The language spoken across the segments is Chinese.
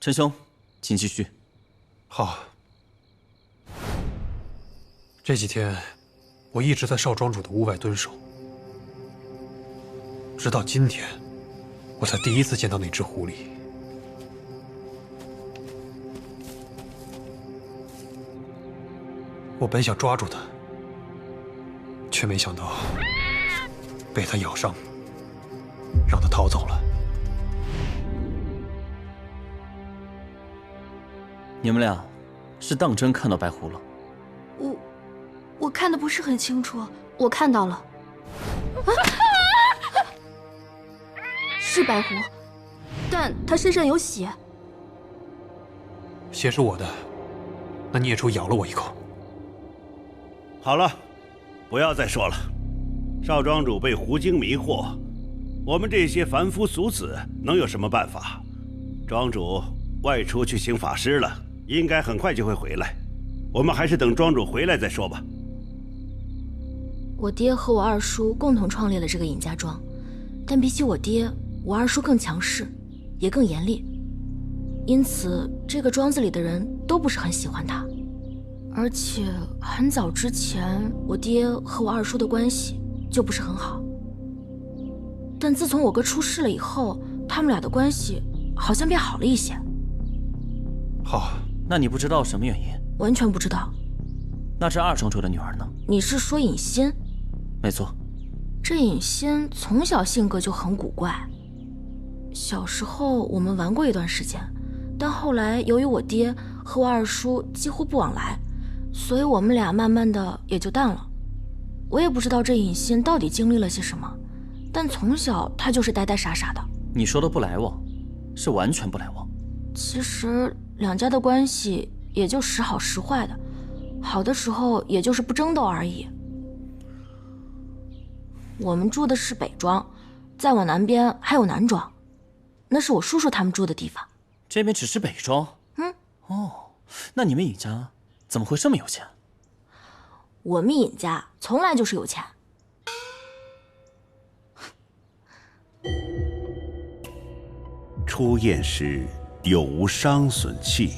陈兄，请继续。好。这几天，我一直在少庄主的屋外蹲守，直到今天，我才第一次见到那只狐狸。我本想抓住它，却没想到被它咬伤，让它逃走了。你们俩是当真看到白狐了？我看的不是很清楚。我看到了，是白狐，但它身上有血。血是我的，那孽畜咬了我一口。好了，不要再说了。少庄主被狐精迷惑，我们这些凡夫俗子能有什么办法？庄主外出去请法师了，应该很快就会回来。我们还是等庄主回来再说吧。我爹和我二叔共同创立了这个尹家庄，但比起我爹，我二叔更强势，也更严厉，因此这个庄子里的人都不是很喜欢他。而且很早之前，我爹和我二叔的关系就不是很好，但自从我哥出事了以后，他们俩的关系好像变好了一些。好，那你不知道什么原因？完全不知道。那这二庄主的女儿呢？你是说尹欣？没错。这尹欣从小性格就很古怪。小时候我们玩过一段时间，但后来由于我爹和我二叔几乎不往来，所以我们俩慢慢的也就淡了。我也不知道这尹欣到底经历了些什么，但从小他就是呆呆傻傻的。你说的不来往，是完全不来往。其实两家的关系也就时好时坏的，好的时候也就是不争斗而已。我们住的是北庄，再往南边还有南庄，那是我叔叔他们住的地方。这边只是北庄？哦，那你们尹家怎么会这么有钱？我们尹家从来就是有钱。出宴时有无伤损器，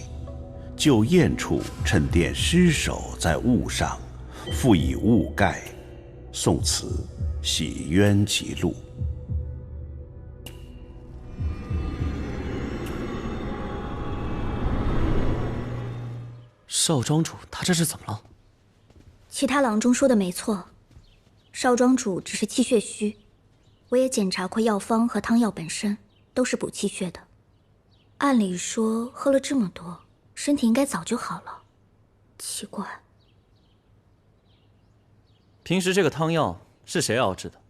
就宴处趁殿尸首在物上，复以物盖。宋词洗冤记录。少庄主他这是怎么了？其他郎中说的没错，少庄主只是气血虚，我也检查过药方和汤药本身都是补气血的。按理说喝了这么多，身体应该早就好了，奇怪。平时这个汤药是谁熬制的？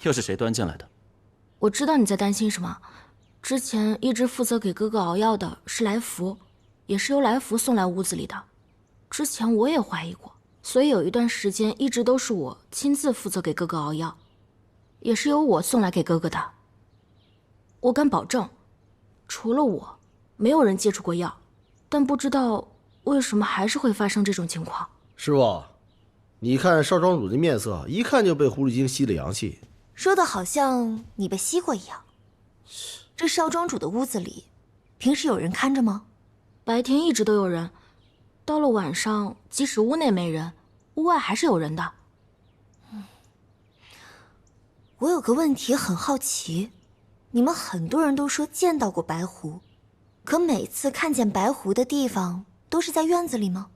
又是谁端进来的？我知道你在担心什么。之前一直负责给哥哥熬药的是来福，也是由来福送来屋子里的。之前我也怀疑过，所以有一段时间一直都是我亲自负责给哥哥熬药，也是由我送来给哥哥的。我敢保证，除了我，没有人接触过药，但不知道为什么还是会发生这种情况。师傅，你看少庄主的面色，一看就被狐狸精吸了阳气。说的好像你被吸过一样。这少庄主的屋子里，平时有人看着吗？白天一直都有人，到了晚上，即使屋内没人，屋外还是有人的。我有个问题很好奇，你们很多人都说见到过白狐，可每次看见白狐的地方都是在院子里吗？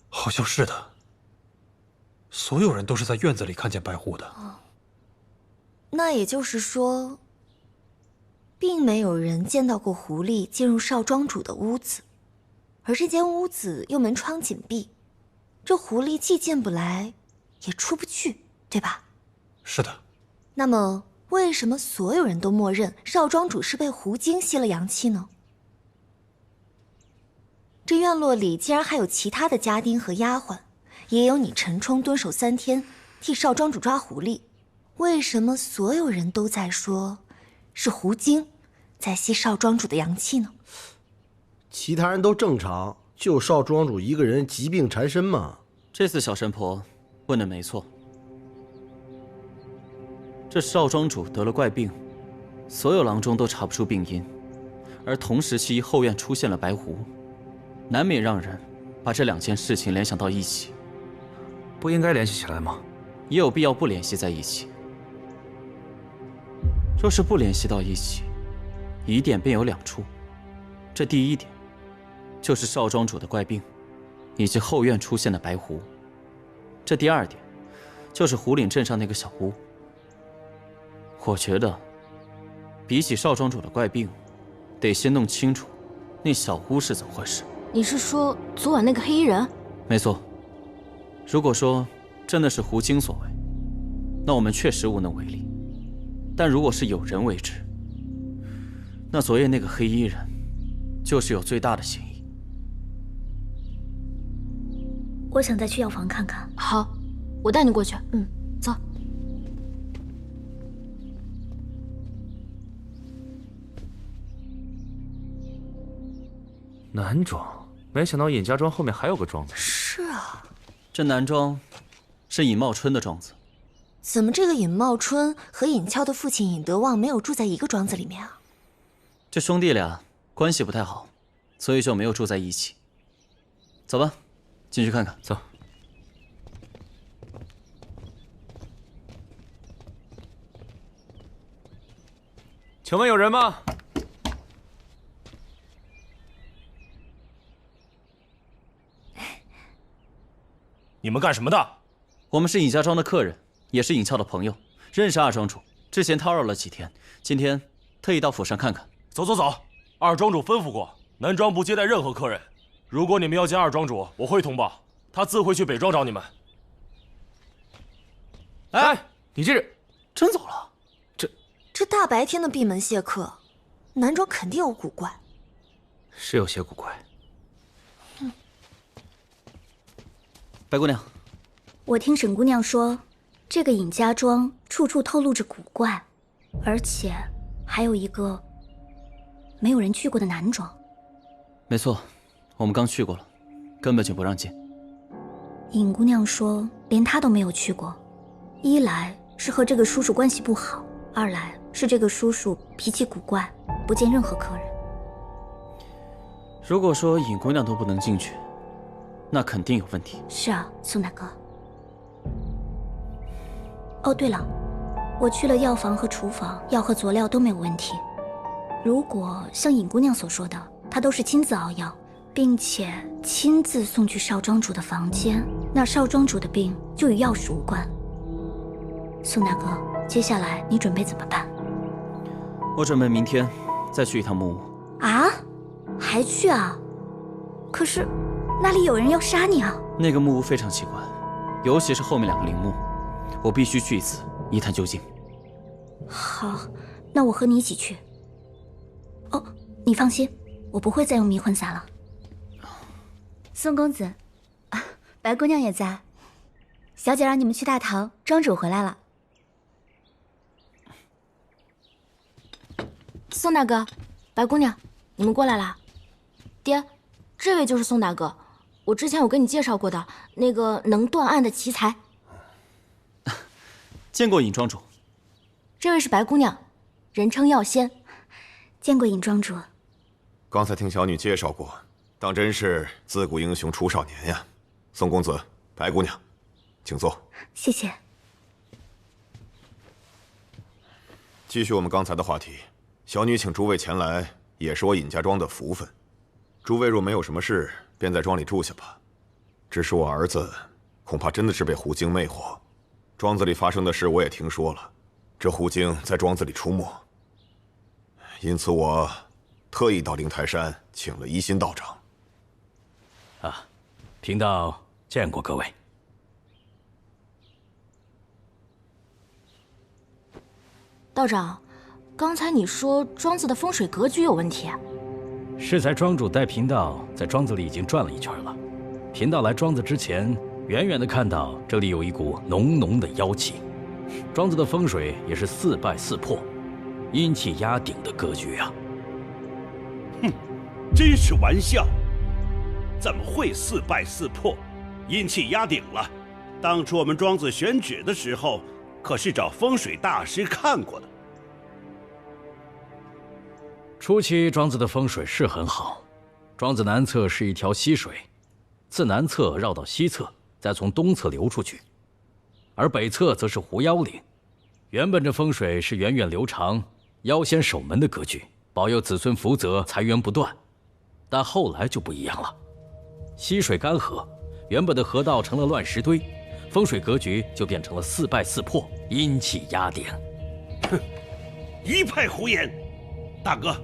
好像是的，所有人都是在院子里看见白狐的。那也就是说，并没有人见到过狐狸进入少庄主的屋子，而这间屋子又门窗紧闭，这狐狸既进不来，也出不去，对吧？是的。那么，为什么所有人都默认少庄主是被狐精吸了阳气呢？这院落里竟然还有其他的家丁和丫鬟，也有你陈冲蹲守3天，替少庄主抓狐狸。为什么所有人都在说，是狐精在吸少庄主的阳气呢？其他人都正常，就少庄主一个人疾病缠身嘛。这次小神婆问的没错，这少庄主得了怪病，所有郎中都查不出病因，而同时期后院出现了白狐，难免让人把这2件事情联想到一起。不应该联系起来吗？也有必要不联系在一起。若是不联系到一起，疑点便有2处。这第一点，就是少庄主的怪病，以及后院出现的白狐。这第2点，就是胡岭镇上那个小屋。我觉得，比起少庄主的怪病，得先弄清楚那小屋是怎么回事。你是说昨晚那个黑衣人？没错。如果说真的是胡经所为，那我们确实无能为力。但如果是有人为之，那昨夜那个黑衣人就是有最大的嫌疑。我想再去药房看看。好，我带你过去。走。南庄，没想到尹家庄后面还有个庄子。是啊，这南庄是尹茂春的庄子。怎么这个尹茂春和尹俏的父亲尹德旺没有住在一个庄子里面啊？这兄弟俩关系不太好，所以就没有住在一起。走吧，进去看看。走。请问有人吗？你们干什么的？我们是尹家庄的客人，也是尹俏的朋友，认识二庄主。之前叨扰了几天，今天特意到府上看看。走走走，二庄主吩咐过，南庄不接待任何客人。如果你们要见二庄主，我会通报，他自会去北庄找你们。哎，你这是真走了？这大白天的闭门谢客，南庄肯定有古怪。是有些古怪。白姑娘，我听沈姑娘说，这个尹家庄处处透露着古怪，而且还有一个没有人去过的南庄。没错，我们刚去过了，根本就不让进。尹姑娘说，连她都没有去过，一来是和这个叔叔关系不好，二来是这个叔叔脾气古怪，不见任何客人。如果说尹姑娘都不能进去，那肯定有问题。是啊，宋大哥。哦，对了，我去了药房和厨房，药和佐料都没有问题。如果像尹姑娘所说的，她都是亲自熬药，并且亲自送去少庄主的房间，那少庄主的病就与药事无关。宋大哥，接下来你准备怎么办？我准备明天再去一趟木屋。啊？还去啊？可是那里有人要杀你啊！那个木屋非常奇怪，尤其是后面2个陵墓，我必须去一次，一探究竟。好，那我和你一起去。哦，你放心，我不会再用迷魂散了。宋公子，白姑娘也在。小姐让你们去大堂，庄主回来了。宋大哥，白姑娘，你们过来啦。爹，这位就是宋大哥，我之前有跟你介绍过的那个能断案的奇才。见过尹庄主。这位是白姑娘，人称药仙。见过尹庄主。刚才听小女介绍过，当真是自古英雄出少年呀。宋公子，白姑娘，请坐。谢谢。继续我们刚才的话题，小女请诸位前来，也是我尹家庄的福分。诸位若没有什么事，便在庄里住下吧。只是我儿子，恐怕真的是被胡经魅惑。庄子里发生的事我也听说了，这胡经在庄子里出没，因此我特意到灵台山请了一心道长。啊，贫道见过各位。道长，刚才你说庄子的风水格局有问题。适才庄主带贫道在庄子里已经转了一圈了。贫道来庄子之前，远远的看到这里有一股浓浓的妖气，庄子的风水也是4败4破，阴气压顶的格局啊。哼，真是玩笑！怎么会4败4破？阴气压顶了。当初我们庄子选址的时候，可是找风水大师看过的。初期庄子的风水是很好，庄子南侧是一条溪水，自南侧绕到西侧，再从东侧流出去，而北侧则是狐妖岭。原本这风水是源远流长、妖仙守门的格局，保佑子孙福泽、财源不断。但后来就不一样了，溪水干涸，原本的河道成了乱石堆，风水格局就变成了四败四破，阴气压顶。哼，一派胡言！大哥，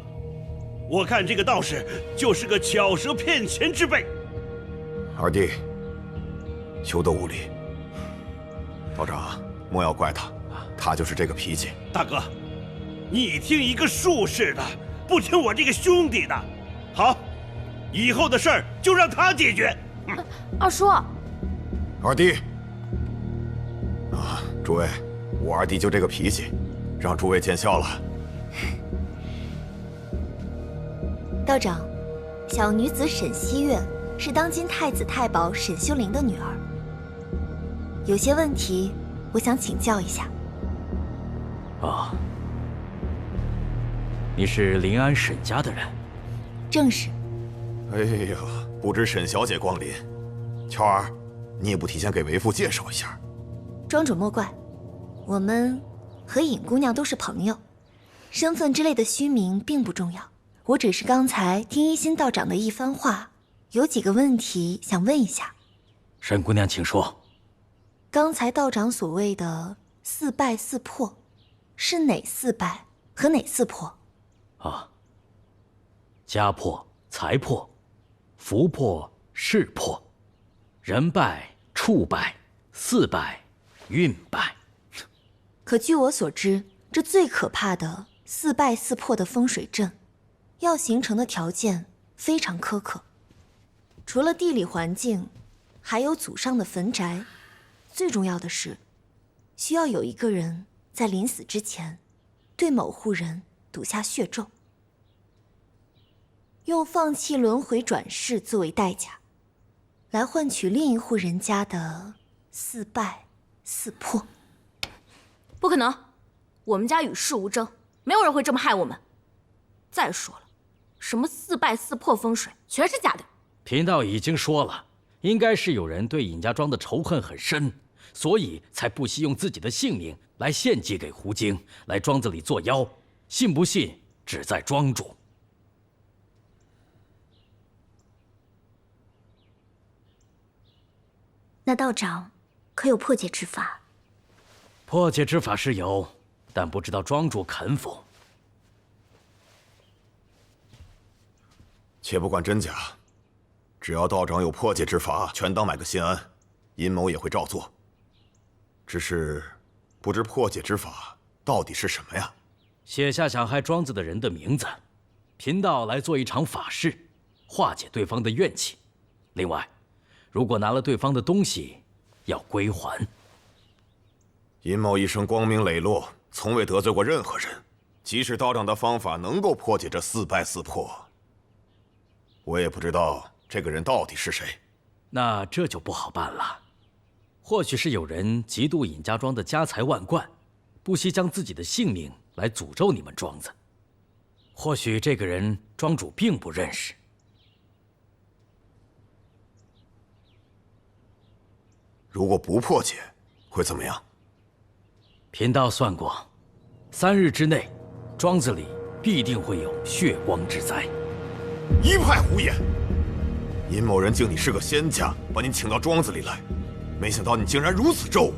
我看这个道士就是个巧舌骗钱之辈。二弟，休得无礼。道长，莫要怪他，他就是这个脾气。大哥，你听一个术士的，不听我这个兄弟的。好，以后的事儿就让他解决。二叔，二弟，诸位，我二弟就这个脾气，让诸位见笑了。道长，小女子沈西月是当今太子太保沈修灵的女儿，有些问题我想请教一下。啊，你是临安沈家的人？正是。哎呀，不知沈小姐光临，乔儿，你也不提前给为父介绍一下？庄主莫怪，我们和尹姑娘都是朋友，身份之类的虚名并不重要。我只是刚才听一心道长的一番话，有几个问题想问一下。沈姑娘，请说。刚才道长所谓的四败四破，是哪四败和哪四破？啊，家破、财破、福破、势破、人败、处败、四败、运败。可据我所知，这最可怕的四败四破的风水阵，要形成的条件非常苛刻，除了地理环境，还有祖上的坟宅，最重要的是，需要有一个人在临死之前，对某户人赌下血咒，用放弃轮回转世作为代价，来换取另一户人家的四败四破。不可能，我们家与世无争，没有人会这么害我们。再说了，什么四败四破风水，全是假的。贫道已经说了，应该是有人对尹家庄的仇恨很深，所以才不惜用自己的性命来献祭给狐精，来庄子里作妖。信不信，只在庄主。那道长可有破解之法？破解之法是有，但不知道庄主肯否。且不管真假，只要道长有破解之法，全当买个心安，阴谋也会照做。只是不知破解之法到底是什么呀？写下想害庄子的人的名字，贫道来做一场法事，化解对方的怨气。另外，如果拿了对方的东西，要归还。尹某一生光明磊落，从未得罪过任何人。即使道长的方法能够破解这四败四破，我也不知道这个人到底是谁。那这就不好办了。或许是有人嫉妒尹家庄的家财万贯，不惜将自己的性命来诅咒你们庄子。或许这个人庄主并不认识。如果不破解，会怎么样？贫道算过，3日之内，庄子里必定会有血光之灾。一派胡言！尹某人敬你是个仙家，把您请到庄子里来，没想到你竟然如此咒我。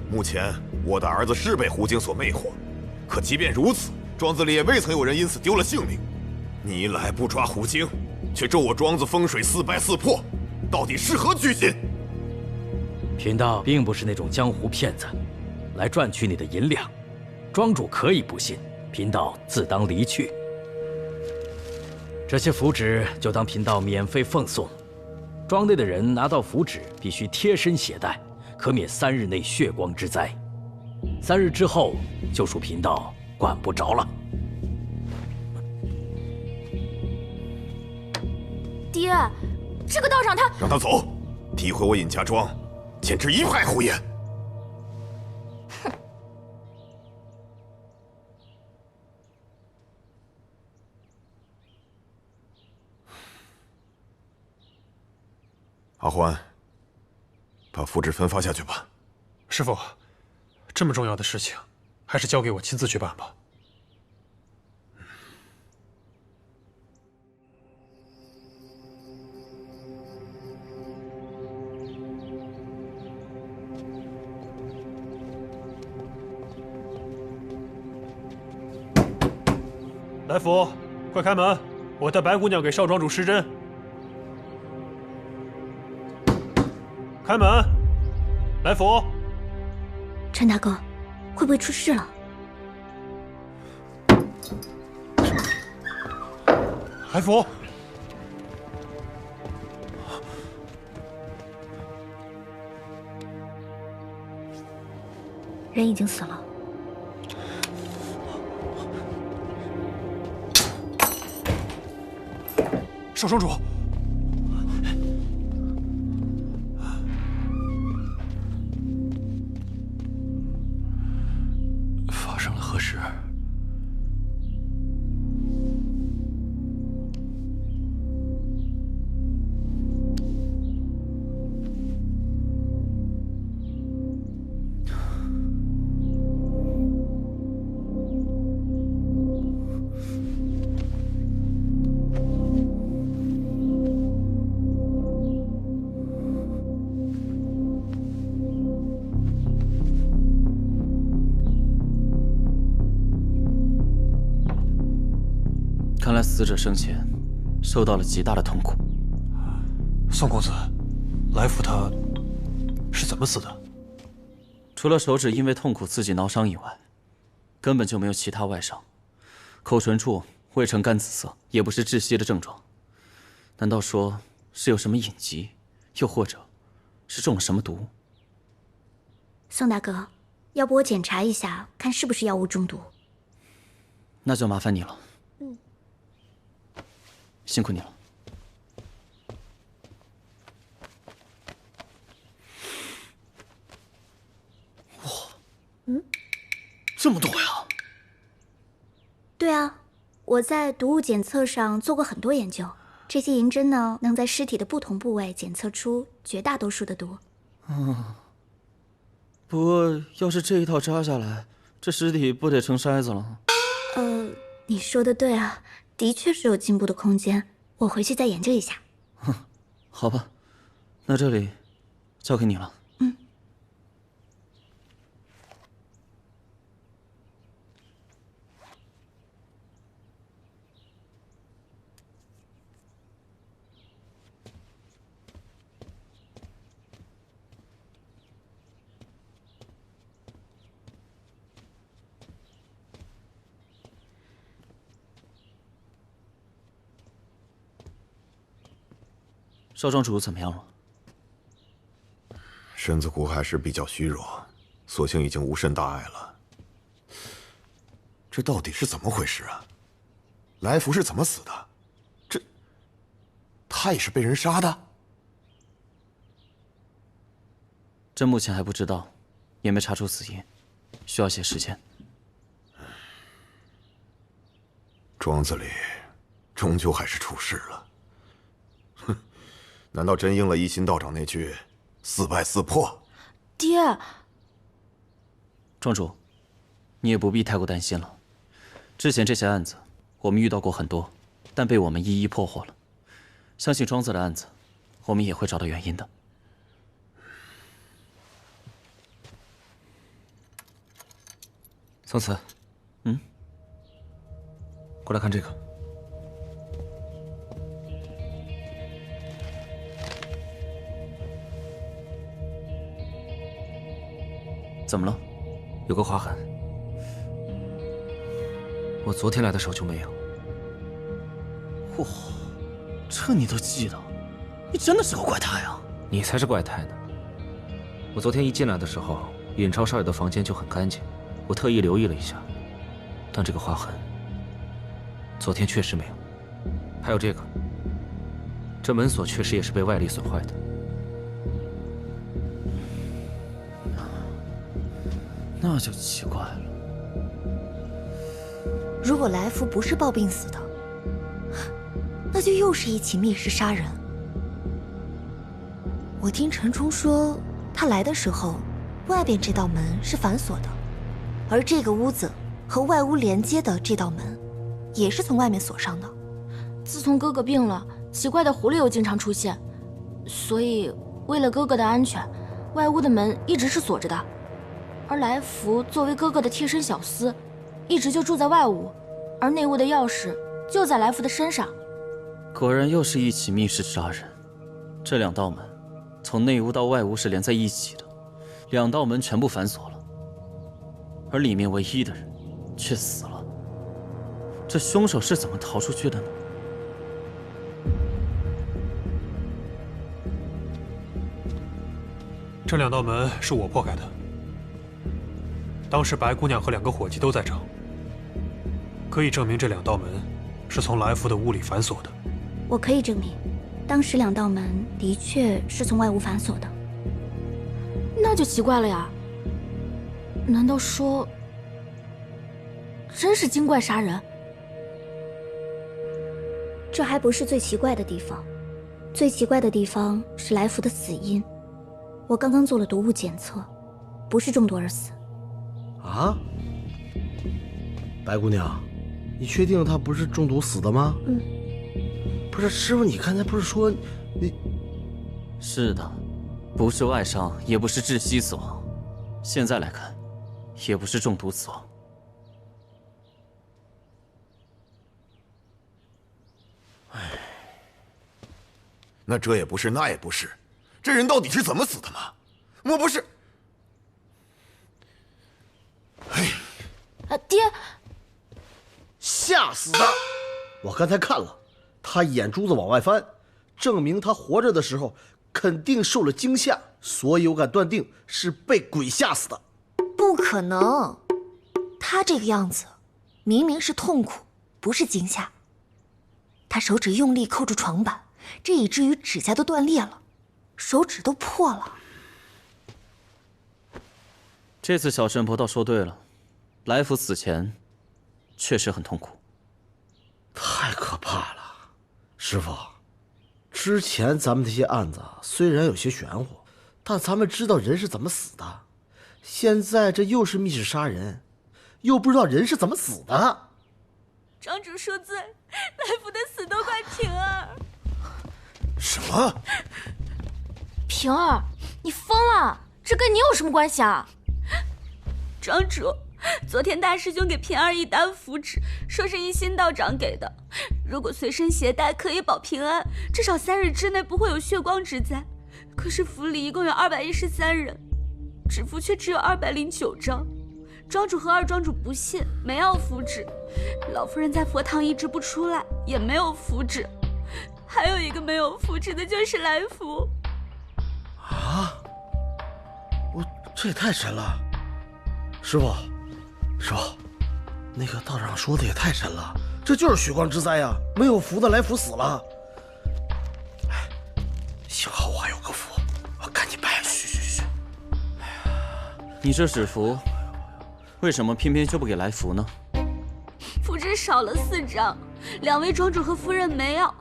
目前我的儿子是被狐精所魅惑，可即便如此，庄子里也未曾有人因此丢了性命。你一来不抓狐精，却咒我庄子风水四败四破，到底是何居心？贫道并不是那种江湖骗子，来赚取你的银两。庄主可以不信，贫道自当离去。这些符纸就当贫道免费奉送。庄内的人拿到符纸必须贴身携带，可免3日内血光之灾。3日之后，就属贫道管不着了。爹，这个道长他……让他走！诋毁我尹家庄，简直一派胡言！阿欢，把符纸分发下去吧。师傅，这么重要的事情，还是交给我亲自去办吧。来福，快开门！我带白姑娘给少庄主施针。开门！来福，陈大哥，会不会出事了？来福，人已经死了。少庄主，发生了何事？看来死者生前受到了极大的痛苦。宋公子，来福他是怎么死的？除了手指因为痛苦刺激挠伤以外，根本就没有其他外伤。口唇处未呈干紫色，也不是窒息的症状。难道说是有什么隐疾，又或者是中了什么毒？宋大哥，要不我检查一下，看是不是药物中毒？那就麻烦你了。辛苦你了。哇，这么多呀！对啊，我在毒物检测上做过很多研究，这些银针呢，能在尸体的不同部位检测出绝大多数的毒。不过要是这一套扎下来，这尸体不得成筛子了？你说的对啊。的确是有进步的空间，我回去再研究一下。好吧，那这里交给你了。少庄主怎么样了？身子骨还是比较虚弱，所幸已经无甚大碍了。这到底是怎么回事啊？来福是怎么死的？他也是被人杀的？朕目前还不知道，也没查出死因，需要些时间。庄子里终究还是出事了。哼，难道真应了一心道长那句“四败四破”？爹，庄主，你也不必太过担心了。之前这些案子，我们遇到过很多，但被我们一一破获了。相信庄子的案子，我们也会找到原因的。宋慈，过来看这个。怎么了？有个划痕。我昨天来的时候就没有。嚯，这你都记得？你真的是个怪胎啊！你才是怪胎呢。我昨天一进来的时候，尹超少爷的房间就很干净，我特意留意了一下，但这个划痕，昨天确实没有。还有这个，这门锁确实也是被外力损坏的。那就奇怪了。如果来福不是暴病死的，那就又是一起密室杀人。我听陈冲说，他来的时候，外边这道门是反锁的，而这个屋子和外屋连接的这道门，也是从外面锁上的。自从哥哥病了，奇怪的狐狸又经常出现，所以为了哥哥的安全，外屋的门一直是锁着的。而来福作为哥哥的贴身小厮，一直就住在外屋，而内屋的钥匙就在来福的身上。果然又是一起密室杀人。这2道门从内屋到外屋是连在一起的，2道门全部反锁了，而里面唯一的人却死了。这凶手是怎么逃出去的呢？这2道门是我破开的。当时白姑娘和2个伙计都在场，可以证明这2道门是从来福的屋里反锁的。我可以证明，当时2道门的确是从外屋反锁的。那就奇怪了呀，难道说真是精怪杀人？这还不是最奇怪的地方，最奇怪的地方是来福的死因。我刚刚做了毒物检测，不是中毒而死。啊？白姑娘，你确定他不是中毒死的吗？不是，师傅，你刚才不是说你……是的，不是外伤，也不是窒息死亡，现在来看，也不是中毒死亡。那这也不是，那也不是，这人到底是怎么死的吗？莫不是……爹，吓死他！我刚才看了，他眼珠子往外翻，证明他活着的时候肯定受了惊吓，所以我敢断定是被鬼吓死的。不可能，他这个样子，明明是痛苦，不是惊吓。他手指用力扣住床板，这以至于指甲都断裂了，手指都破了。这次小神婆倒说对了，来福死前确实很痛苦。太可怕了，师傅。之前咱们这些案子虽然有些玄乎，但咱们知道人是怎么死的。现在这又是密室杀人，又不知道人是怎么死的。庄主恕罪，来福的死都怪平儿。什么？平儿，你疯了？这跟你有什么关系啊？庄主，昨天大师兄给平儿一沓符纸，说是一心道长给的，如果随身携带可以保平安，至少3日之内不会有血光之灾。可是府里一共有213人，纸符却只有209张。庄主和2庄主不信，没要符纸。老夫人在佛堂一直不出来，也没有符纸。还有一个没有符纸的就是来福。啊！这也太神了！师傅，那个道长说的也太神了，这就是血光之灾呀！没有符的来福死了。哎，幸好我还有个符，我赶紧拜。嘘。哎呀，你这纸符，为什么偏偏就不给来福呢？符纸少了4张，2位庄主和夫人没要，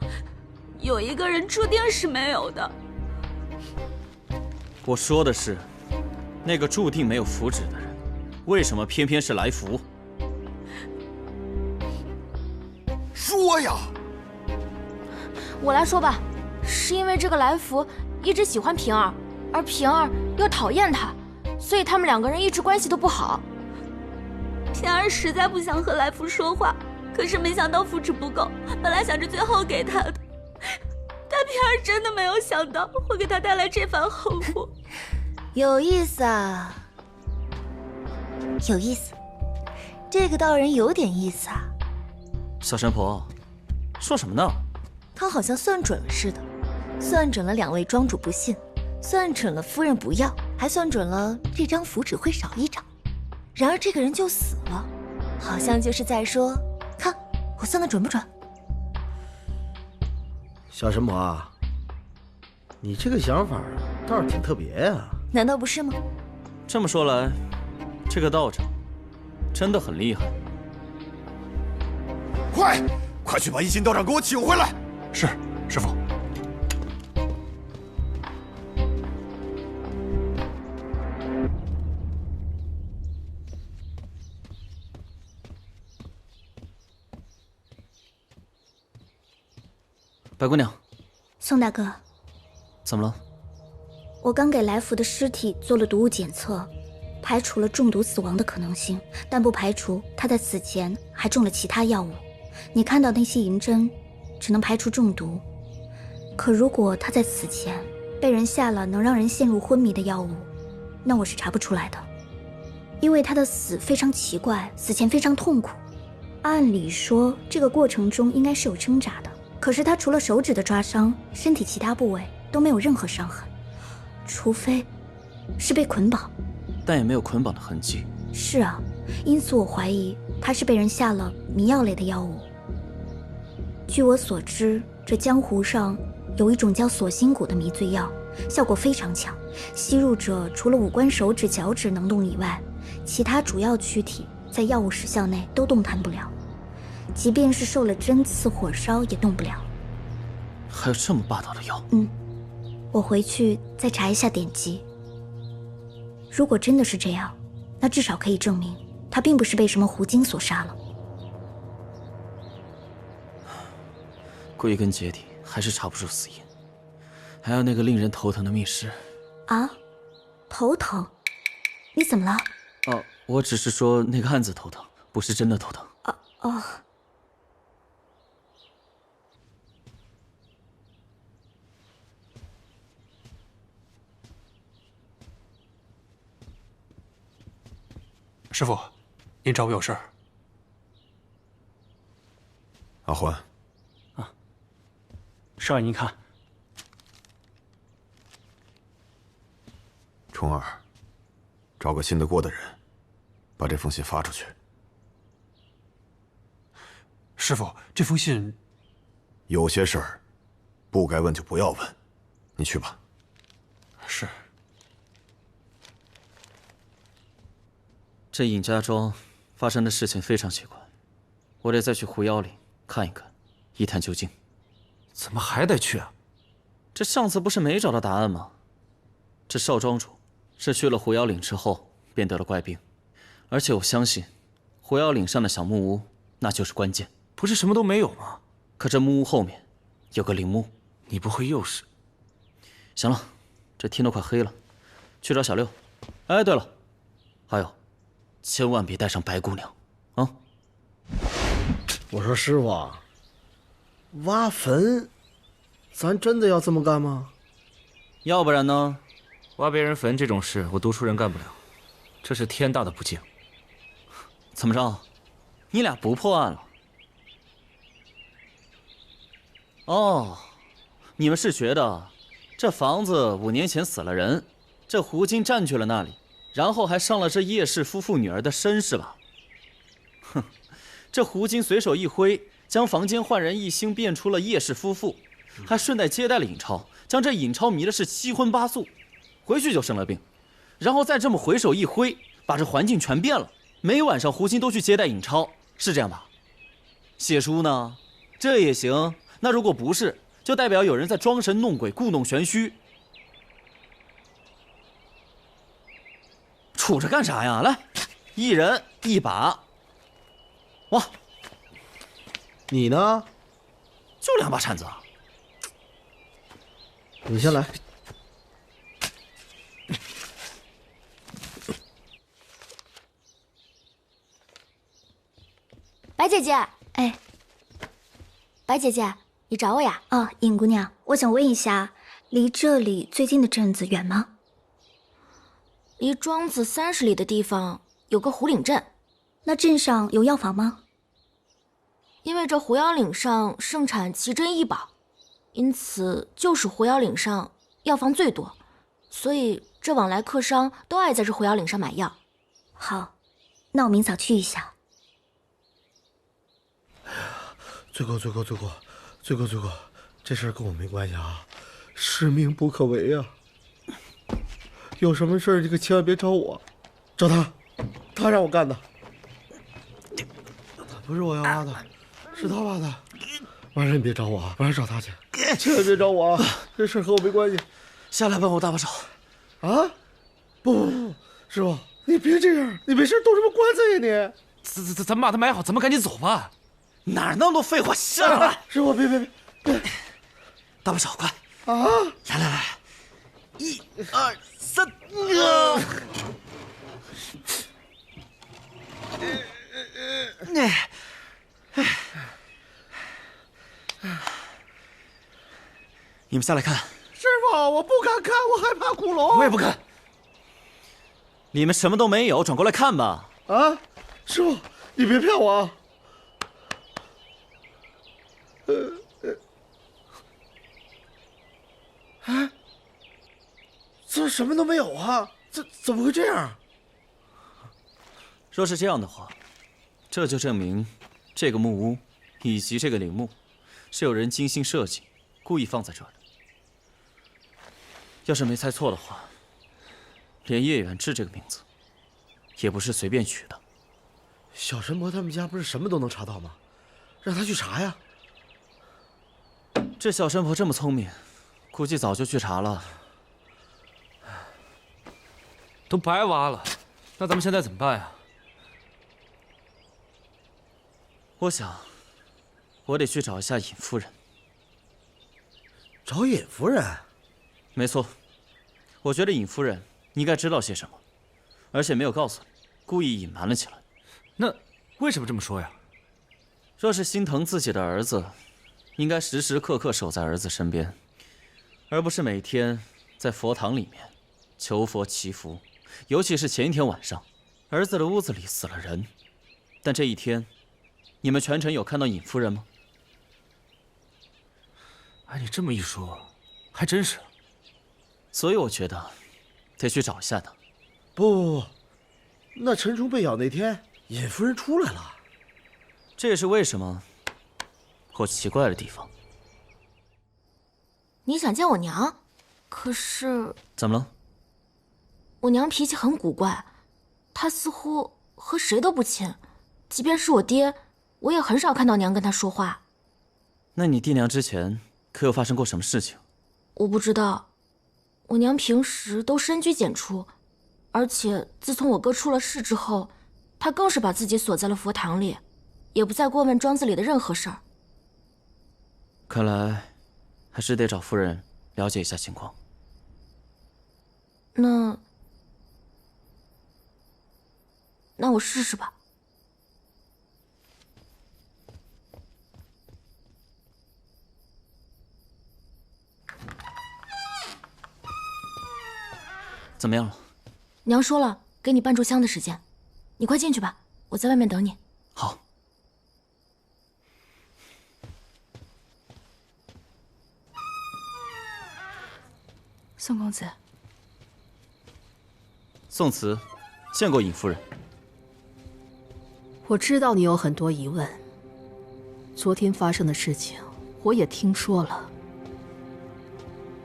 有一个人注定是没有的。我说的是，那个注定没有符纸的人，为什么偏偏是来福？说呀！我来说吧，是因为这个来福一直喜欢平儿，而平儿又讨厌他，所以他们2个人一直关系都不好。平儿实在不想和来福说话，可是没想到符纸不够，本来想着最后给他的，但平儿真的没有想到会给他带来这番后果。有意思啊，有意思，这个道人有点意思啊。小神婆，说什么呢？他好像算准了似的，算准了2位庄主不信，算准了夫人不要，还算准了这张符纸会少1张。然而这个人就死了，好像就是在说，看我算的准不准？小神婆啊，你这个想法倒是挺特别呀。难道不是吗？这么说来，这个道长真的很厉害。快去把一心道长给我请回来！是，师傅。白姑娘，宋大哥，怎么了？我刚给来福的尸体做了毒物检测，排除了中毒死亡的可能性，但不排除他在死前还中了其他药物。你看到那些银针，只能排除中毒。可如果他在死前被人下了能让人陷入昏迷的药物，那我是查不出来的。因为他的死非常奇怪，死前非常痛苦。按理说，这个过程中应该是有挣扎的。可是他除了手指的抓伤，身体其他部位都没有任何伤痕，除非是被捆绑，但也没有捆绑的痕迹。是啊，因此我怀疑他是被人下了迷药类的药物。据我所知，这江湖上有一种叫锁心骨的迷醉药，效果非常强，吸入者除了五官、手指、脚趾能动以外，其他主要躯体在药物时效内都动弹不了。即便是受了针刺、火烧也动不了。还有这么霸道的药？我回去再查一下典籍。如果真的是这样，那至少可以证明他并不是被什么狐精所杀了。归根结底还是查不出死因，还有那个令人头疼的密室。啊？头疼？你怎么了？哦，我只是说那个案子头疼，不是真的头疼。哦。师傅，您找我有事儿。阿欢。少爷，您看。冲儿，找个信得过的人，把这封信发出去。师傅，这封信……有些事儿，不该问就不要问。你去吧。是。这尹家庄发生的事情非常奇怪，我得再去狐妖岭看一看，一探究竟。怎么还得去啊？这上次不是没找到答案吗？这少庄主是去了狐妖岭之后便得了怪病，而且我相信狐妖岭上的小木屋那就是关键。不是什么都没有吗？可这木屋后面有个陵墓，你不会又是……行了，这天都快黑了，去找小六。哎，对了，还有，千万别带上白姑娘啊！我说师傅，挖坟，咱真的要这么干吗？要不然呢？挖别人坟这种事，我读书人干不了，这是天大的不敬。怎么着？你俩不破案了？哦，你们是觉得这房子5年前死了人，这狐精占据了那里，然后还上了这叶氏夫妇女儿的身是吧？哼，这狐精随手一挥，将房间焕然一新，变出了叶氏夫妇，还顺带接待了尹超，将这尹超迷的是7荤8素，回去就生了病，然后再这么回手一挥，把这环境全变了。每晚上狐精都去接待尹超，是这样吧？写书呢？这也行。那如果不是，就代表有人在装神弄鬼，故弄玄虚。杵着干啥呀？来，一人一把。哇，你呢？就2把铲子。你先来。白姐姐，哎，白姐姐，你找我呀？哦，尹姑娘，我想问一下，离这里最近的镇子远吗？离庄子30里的地方有个狐岭镇。那镇上有药房吗？因为这狐妖岭上盛产奇珍异宝，因此就是狐妖岭上药房最多，所以这往来客商都爱在这狐妖岭上买药。好，那我明早去一下。罪过，这事儿跟我没关系啊，使命不可违啊。有什么事儿你可千万别找我，找他，他让我干的。不是我要挖的，是他挖的。晚上你别找我啊，晚上找他去，千万别找我啊，这事儿和我没关系。下来帮我搭把手。啊？不，师傅，你别这样，你没事动什么棺材呀你？咱们把他埋好，咱们赶紧走吧。哪儿那么多废话，下来！师傅，别！大把手，快！啊！来，1、2、3，你们下来看。师傅，我不敢看，我害怕恐龙。我也不看。里面什么都没有，转过来看吧。啊，师傅，你别骗我啊！哎，这什么都没有啊！怎么会这样？若是这样的话，这就证明这个木屋以及这个陵墓是有人精心设计，故意放在这儿的。要是没猜错的话，连叶远志这个名字也不是随便取的。小神婆他们家不是什么都能查到吗？让他去查呀。这小神婆这么聪明，估计早就去查了。都白挖了，那咱们现在怎么办呀？我想，我得去找一下尹夫人。找尹夫人？没错，我觉得尹夫人应该知道些什么，而且没有告诉你，故意隐瞒了起来。那为什么这么说呀？若是心疼自己的儿子，应该时时刻刻守在儿子身边，而不是每天在佛堂里面求佛祈福。尤其是前一天晚上，儿子的屋子里死了人，但这一天，你们全程有看到尹夫人吗？哎，你这么一说，还真是。所以我觉得，得去找一下她。不，那陈冲被咬那天，尹夫人出来了。这也是为什么我奇怪的地方。你想见我娘，可是怎么了？我娘脾气很古怪，她似乎和谁都不亲，即便是我爹，我也很少看到娘跟她说话。那你爹娘之前可有发生过什么事情？我不知道，我娘平时都深居简出，而且自从我哥出了事之后，她更是把自己锁在了佛堂里，也不再过问庄子里的任何事儿。看来还是得找夫人了解一下情况。那我试试吧。怎么样了？娘说了，给你半炷香的时间，你快进去吧，我在外面等你。好。宋公子。宋慈，见过尹夫人。我知道你有很多疑问，昨天发生的事情我也听说了。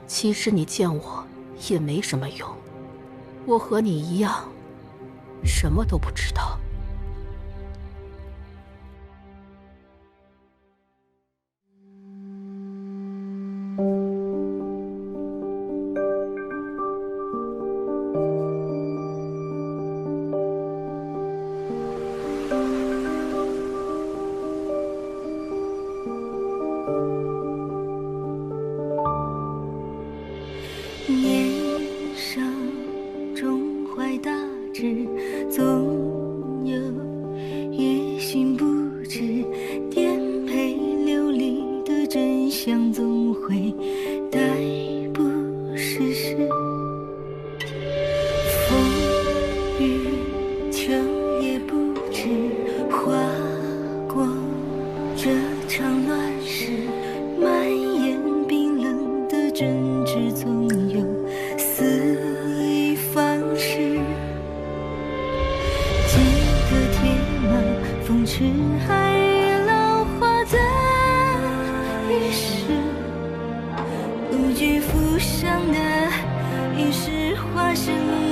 其实你见我也没什么用，我和你一样，什么都不知道。无惧浮上的，于是化身。